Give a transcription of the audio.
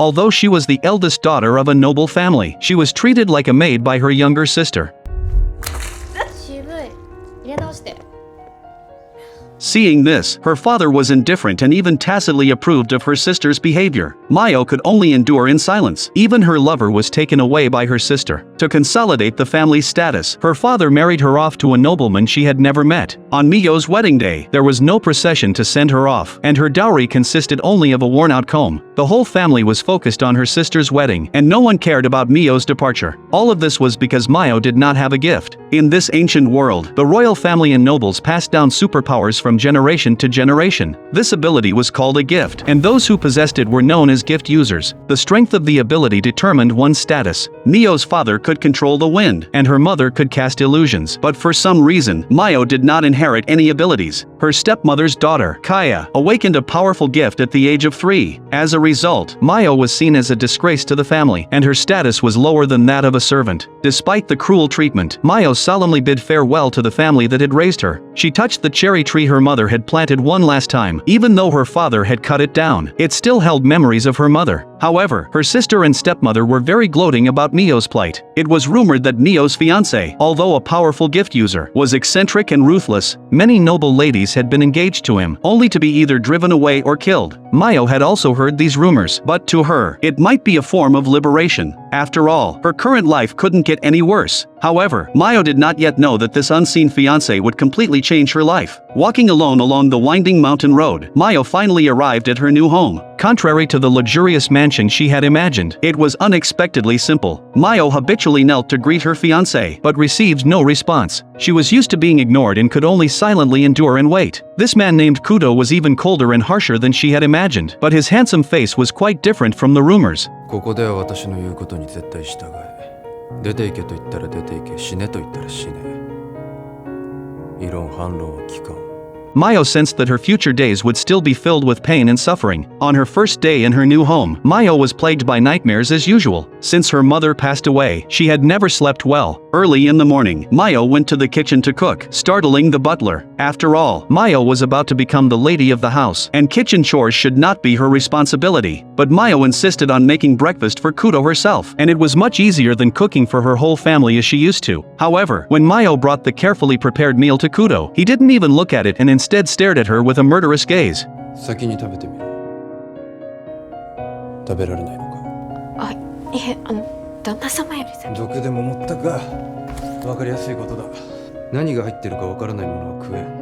Although she was the eldest daughter of a noble family, she was treated like a maid by her younger sister. 渋い。入れ直して。 Seeing this, her father was indifferent and even tacitly approved of her sister's behavior. Mayo could only endure in silence. Even her lover was taken away by her sister. To consolidate the family's status, her father married her off to a nobleman she had never met. On Miyo's wedding day, there was no procession to send her off, and her dowry consisted only of a worn-out comb. The whole family was focused on her sister's wedding, and no one cared about Miyo's departure. All of this was because Mayo did not have a gift. In this ancient world, the royal family and nobles passed down superpowers from generation to generation. This ability was called a gift, and those who possessed it were known as gift users. The strength of the ability determined one's status. Miyo's father could control the wind, and her mother could cast illusions. But for some reason, Mayo did not inherit any abilities. Her stepmother's daughter, Kaya, awakened a powerful gift at the age of 3. As a result, Mayo was seen as a disgrace to the family, and her status was lower than that of a servant. Despite the cruel treatment, Mayo solemnly bid farewell to the family that had raised her. She touched the cherry tree her mother had planted one last time. Even though her father had cut it down, it still held memories of her mother. However, her sister and stepmother were very gloating about Miyo's plight. It was rumored that Miyo's fiancé, although a powerful gift user, was eccentric and ruthless. Many noble ladies had been engaged to him, only to be either driven away or killed. Mayo had also heard these rumors, but to her, it might be a form of liberation. After all, her current life couldn't get any worse. However, Mayo did not yet know that this unseen fiancé would completely change her life. Walking alone along the winding mountain road, Mayo finally arrived at her new home. Contrary to the luxurious mansion she had imagined, it was unexpectedly simple. Mayo habitually knelt to greet her fiancé, but received no response. She was used to being ignored and could only silently endure and wait. This man named Kudo was even colder and harsher than she had imagined, but his handsome face was quite different from the rumors. ここでは私の言うことに絶対従え。出て行けと言ったら出て行け、死ねと言ったら死ね。異論反論は聞かん。 Mayo sensed that her future days would still be filled with pain and suffering. On her first day in her new home, Mayo was plagued by nightmares as usual. Since her mother passed away, she had never slept well. Early in the morning, Mayo went to the kitchen to cook, startling the butler. After all, Mayo was about to become the lady of the house, and kitchen chores should not be her responsibility. But Mayo insisted on making breakfast for Kudo herself, and it was much easier than cooking for her whole family as she used to. However, when Mayo brought the carefully prepared meal to Kudo, he didn't even look at it and instead stared at her with a murderous gaze. 先に食べてみろ。食べられないのか。あ、いえ、旦那様より先。毒でも持ったか。わかりやすいことだ。何が入ってるかわからないものは食えん。